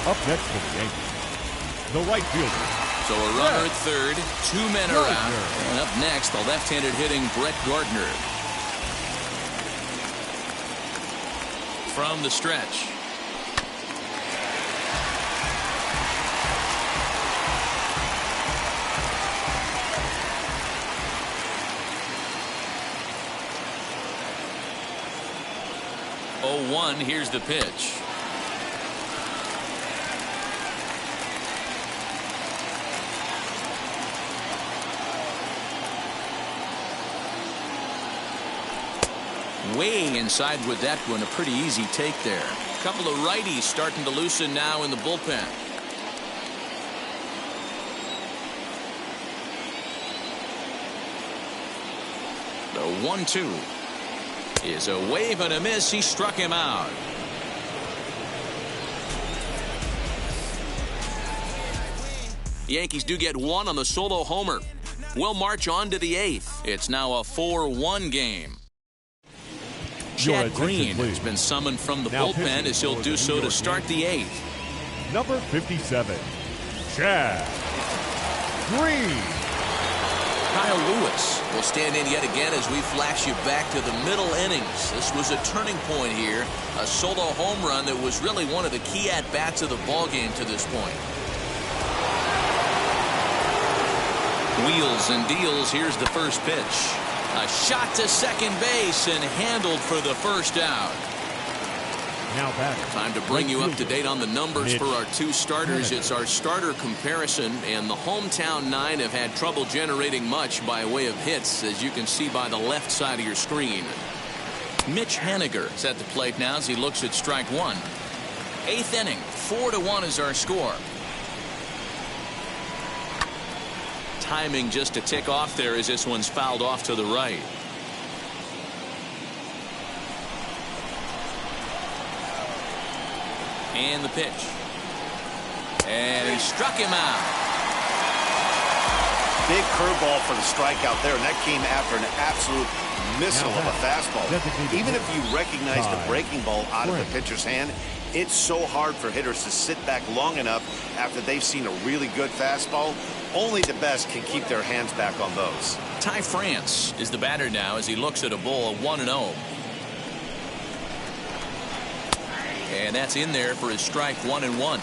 Up next for the Yankees, the right fielder. So a runner at third, two men are out. And up next, the left-handed hitting Brett Gardner. From the stretch. Oh, 1, here's the pitch. Way inside with that one. A pretty easy take there. A couple of righties starting to loosen now in the bullpen. The 1-2 is a wave and a miss. He struck him out. The Yankees do get one on the solo homer. We'll march on to the 8th. It's now a 4-1 game. Chad Green has been summoned from the bullpen as he'll do so to start the 8th. Number 57, Chad Green. Kyle Lewis will stand in yet again as we flash you back to the middle innings. This was a turning point here. A solo home run that was really one of the key at-bats of the ballgame to this point. Wheels and deals. Here's the first pitch. A shot to second base and handled for the first out. Now batter. Time to bring you up to date on the numbers for our two starters. It's our starter comparison, and the hometown 9 have had trouble generating much by way of hits, as you can see by the left side of your screen. Mitch Haniger is at the plate now as he looks at strike one. 8th inning, 4-1 is our score. Timing just to tick off there as this one's fouled off to the right. And the pitch. And he struck him out. Big curveball for the strikeout there, and that came after an absolute missile of a fastball. Even if you recognize the breaking ball out of the pitcher's hand, it's so hard for hitters to sit back long enough after they've seen a really good fastball. Only the best can keep their hands back on those. Ty France is the batter now as he looks at a ball of 1-0. And that's in there for his strike 1-1.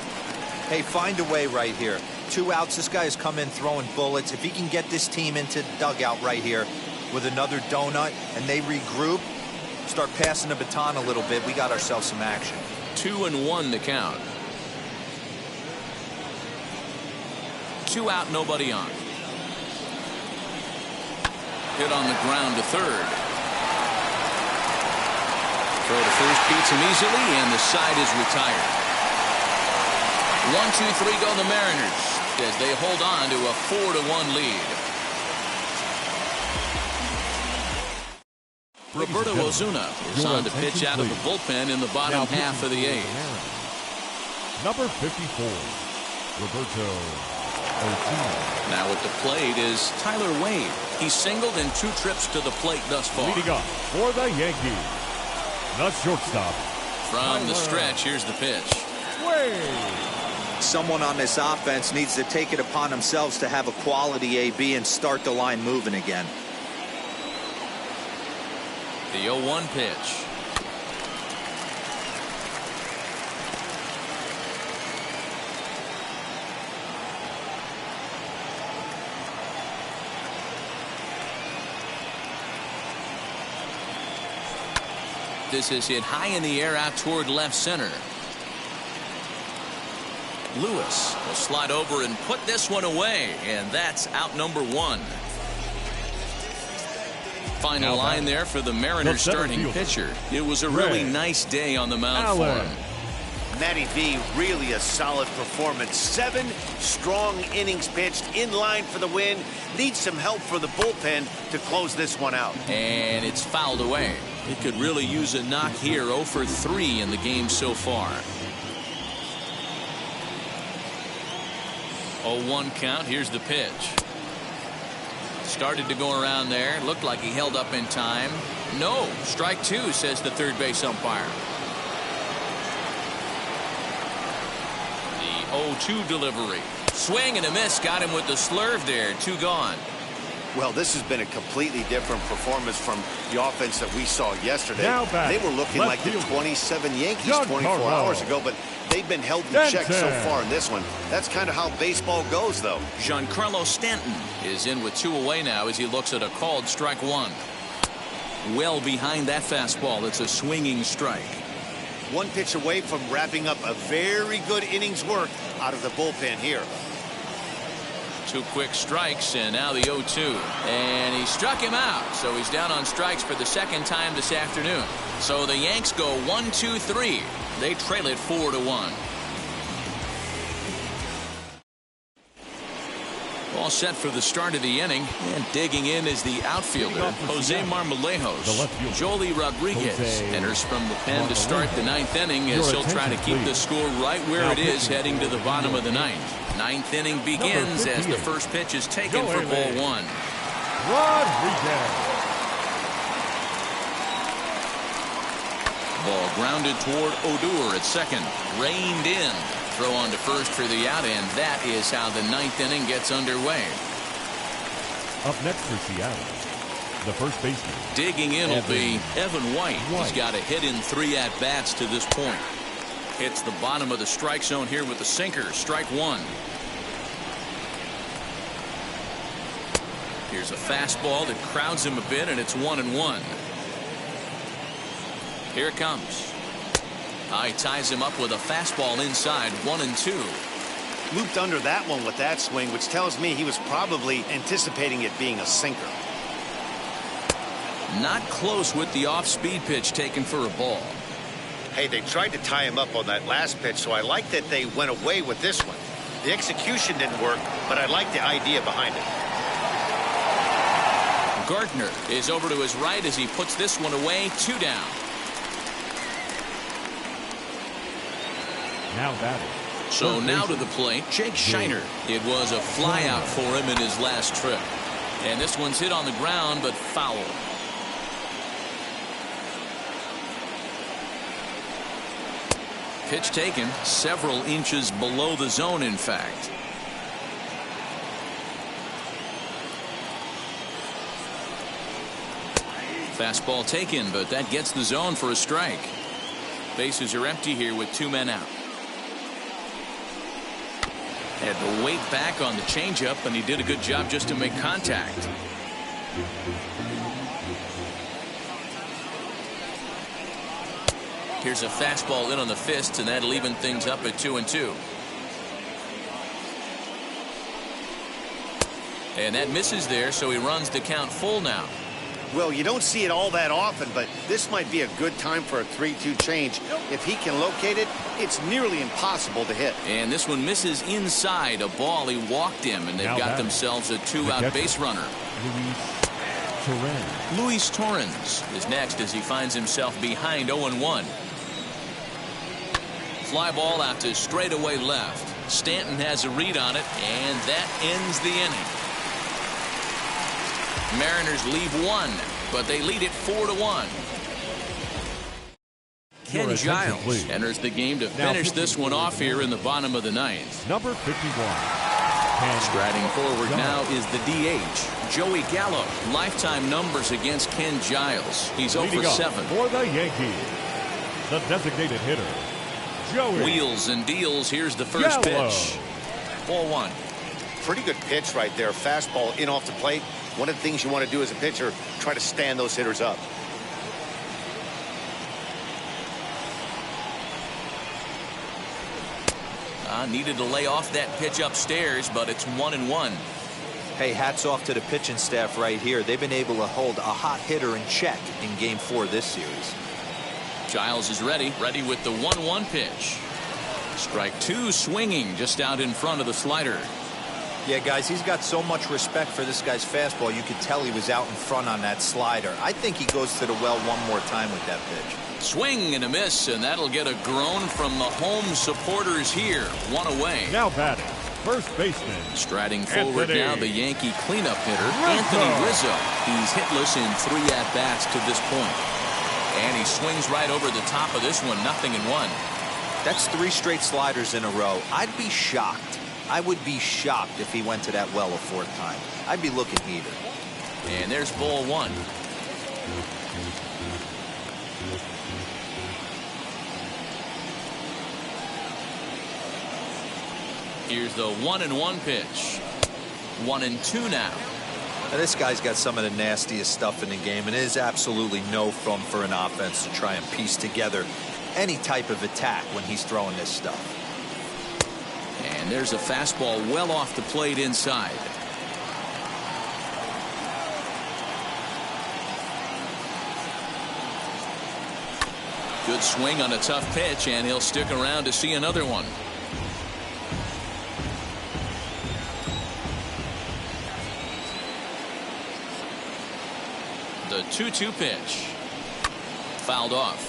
Hey, find a way right here. 2 outs. This guy has come in throwing bullets. If he can get this team into the dugout right here with another donut and they regroup, start passing the baton a little bit, we got ourselves some action. 2-1 the count. 2 out, nobody on. Hit on the ground to third. Throw to first beats him easily, and the side is retired. 1-2-3 go the Mariners as they hold on to a 4-1 lead. Roberto Ozuna is on to pitch out of the bullpen in the bottom half of the 8th. Number 54, Roberto Ozuna. Now at the plate is Tyler Wade. He's singled in 2 trips to the plate thus far. Leading up for the Yankees, the shortstop. From the stretch, here's the pitch. Wade. Someone on this offense needs to take it upon themselves to have a quality AB and start the line moving again. The 0-1 pitch. This is hit high in the air out toward left center. Lewis will slide over and put this one away, and that's out number 1. Final line there for the Mariners starting pitcher. It was a really nice day on the mound for him. Matty V, really a solid performance. 7 strong innings pitched, in line for the win. Needs some help for the bullpen to close this one out. And it's fouled away. He could really use a knock here. 0 for 3 in the game so far. 0-1 count. Here's the pitch. Started to go around there. Looked like he held up in time. No. Strike 2, says the third base umpire. The 0-2 delivery. Swing and a miss. Got him with the slurve there. 2 gone. Well, this has been a completely different performance from the offense that we saw yesterday. They were looking like the 27 Yankees 24 hours ago, but they've been held in check so far in this one. That's kind of how baseball goes, though. Giancarlo Stanton is in with 2 away now as he looks at a called strike 1. Well behind that fastball. It's a swinging strike. 1 pitch away from wrapping up a very good innings work out of the bullpen here. 2 quick strikes, and now the 0-2. And he struck him out, so he's down on strikes for the 2nd time this afternoon. So the Yanks go 1-2-3. They trail it 4-1. All set for the start of the inning, and digging in is the outfielder Jose Marmolejos. Joely Rodriguez enters from the pen to start the 9th inning as he'll try to keep the score right where it is heading to the bottom of the 9th. 9th inning begins as the first pitch is taken for ball 1. Rodriguez. Ball grounded toward Odor at second. Reined in. Throw on to first for the out, and that is how the 9th inning gets underway. Up next for Seattle, the first baseman. Digging in will be Evan White. He's got a hit in 3 at-bats to this point. Hits the bottom of the strike zone here with the sinker. Strike 1. Here's a fastball that crowds him a bit, and it's 1-1. Here it comes. He ties him up with a fastball inside. 1-2. Looped under that one with that swing, which tells me he was probably anticipating it being a sinker. Not close with the off-speed pitch taken for a ball. Hey, they tried to tie him up on that last pitch, so I like that they went away with this one. The execution didn't work, but I like the idea behind it. Gardner is over to his right as he puts this one away. 2 down. Now batting. So now to the plate, Jake Scheiner. It was a flyout for him in his last trip. And this one's hit on the ground, but foul. Pitch taken several inches below the zone, in fact. Fastball taken, but that gets the zone for a strike. Bases are empty here with 2 men out. Had to wait back on the changeup, and he did a good job just to make contact. Here's a fastball in on the fist, and that'll even things up at 2-2. And that misses there, so he runs the count full now. Well, you don't see it all that often, but this might be a good time for a 3-2 change. If he can locate it, it's nearly impossible to hit. And this one misses inside. A ball, he walked him, and they've got themselves a 2-out base runner. Luis Torrens is next as he finds himself behind 0-1. Fly ball out to straightaway left. Stanton has a read on it, and that ends the inning. Mariners leave 1, but they lead it 4-1. Ken Giles enters the game to finish this one off here in the bottom of the 9th. Number 51. Striding forward now is the DH, Joey Gallo. Lifetime numbers against Ken Giles. He's 0 for 7. For the Yankees, the designated hitter, Joey. Wheels and deals. Here's the first pitch. 4-1. Pretty good pitch right there. Fastball in off the plate. One of the things you want to do as a pitcher, try to stand those hitters up. Needed to lay off that pitch upstairs, but it's 1-1. Hey, hats off to the pitching staff right here. They've been able to hold a hot hitter in check in Game 4 this series. Giles is ready with the 1-1 pitch. Strike two, swinging just out in front of the slider. Yeah, guys, he's got so much respect for this guy's fastball. You could tell he was out in front on that slider. I think he goes to the well one more time with that pitch. Swing and a miss, and that'll get a groan from the home supporters here. One away. Now batting, first baseman. Striding forward now, the Yankee cleanup hitter, Anthony Rizzo. He's hitless in 3 at-bats to this point. And he swings right over the top of this one, 0-1. That's 3 straight sliders in a row. I'd be shocked. I would be shocked if he went to that well a 4th time. I'd be looking heated. And there's ball 1. Here's the 1-1 pitch. 1-2 now. Now, this guy's got some of the nastiest stuff in the game, and it is absolutely no fun for an offense to try and piece together any type of attack when he's throwing this stuff. And there's a fastball well off the plate inside. Good swing on a tough pitch, and he'll stick around to see another one. The 2-2 pitch. Fouled off.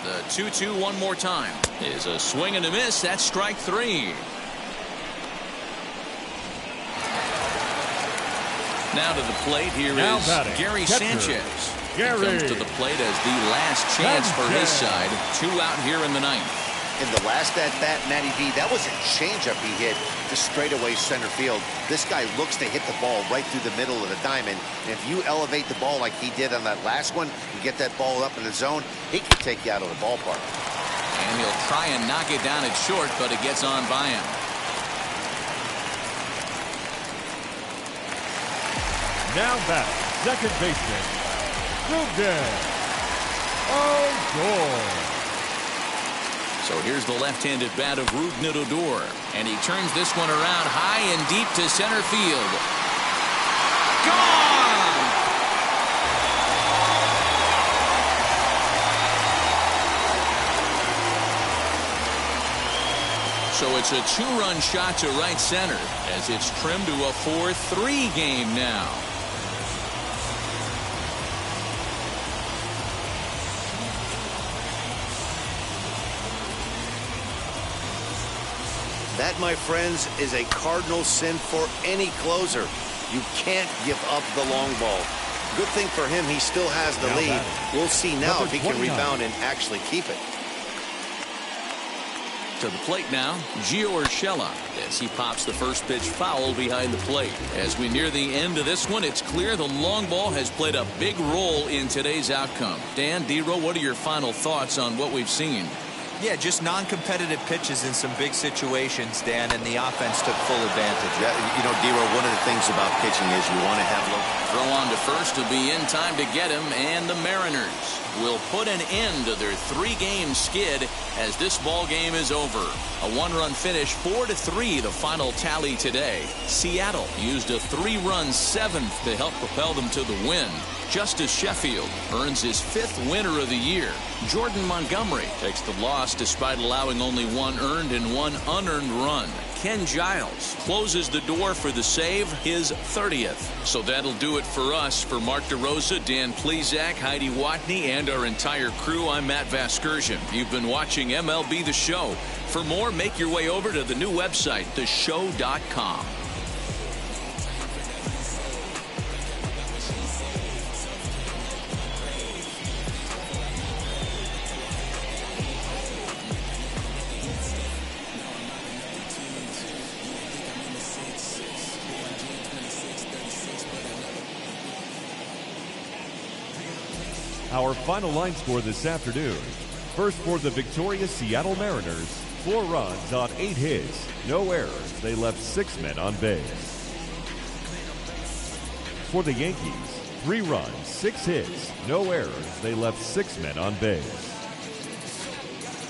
The 2-2 one more time is a swing and a miss. That's strike 3. Now to the plate. Here is Gary Sanchez. He comes to the plate as the last chance for his side. 2 out here in the 9th. In the last at-bat, Matty V, that was a changeup he hit to straightaway center field. This guy looks to hit the ball right through the middle of the diamond. And if you elevate the ball like he did on that last one, you get that ball up in the zone, he can take you out of the ballpark. And he'll try and knock it down at short, but it gets on by him. Now back, second baseman, Odor. So here's the left-handed bat of Odor, and he turns this one around high and deep to center field. Gone! So it's a 2-run shot to right center as it's trimmed to a 4-3 game now. That, my friends, is a cardinal sin for any closer. You can't give up the long ball. Good thing for him, he still has the lead. We'll see now if he can rebound and actually keep it. To the plate now, Gio Urshela, as he pops the first pitch foul behind the plate. As we near the end of this one, it's clear the long ball has played a big role in today's outcome. Dan, D-Row, what are your final thoughts on what we've seen? Yeah, just non-competitive pitches in some big situations, Dan, and the offense took full advantage. Yeah, you know, D-Row, one of the things about pitching is you want to have low. Throw on to first to be in time to get him, and the Mariners will put an end to their 3-game skid as this ball game is over. A 1-run finish, 4-3, the final tally today. Seattle used a 3-run 7th to help propel them to the win. Justice Sheffield earns his 5th winner of the year. Jordan Montgomery takes the loss despite allowing only 1 earned and 1 unearned run. Ken Giles closes the door for the save, his 30th. So that'll do it for us. For Mark DeRosa, Dan Plesac, Heidi Watney, and our entire crew, I'm Matt Vasgersian. You've been watching MLB The Show. For more, make your way over to the new website, theshow.com. Our final line score this afternoon. First for the victorious Seattle Mariners, 4 runs on 8 hits, no errors. They left 6 men on base. For the Yankees, 3 runs, 6 hits, no errors. They left 6 men on base.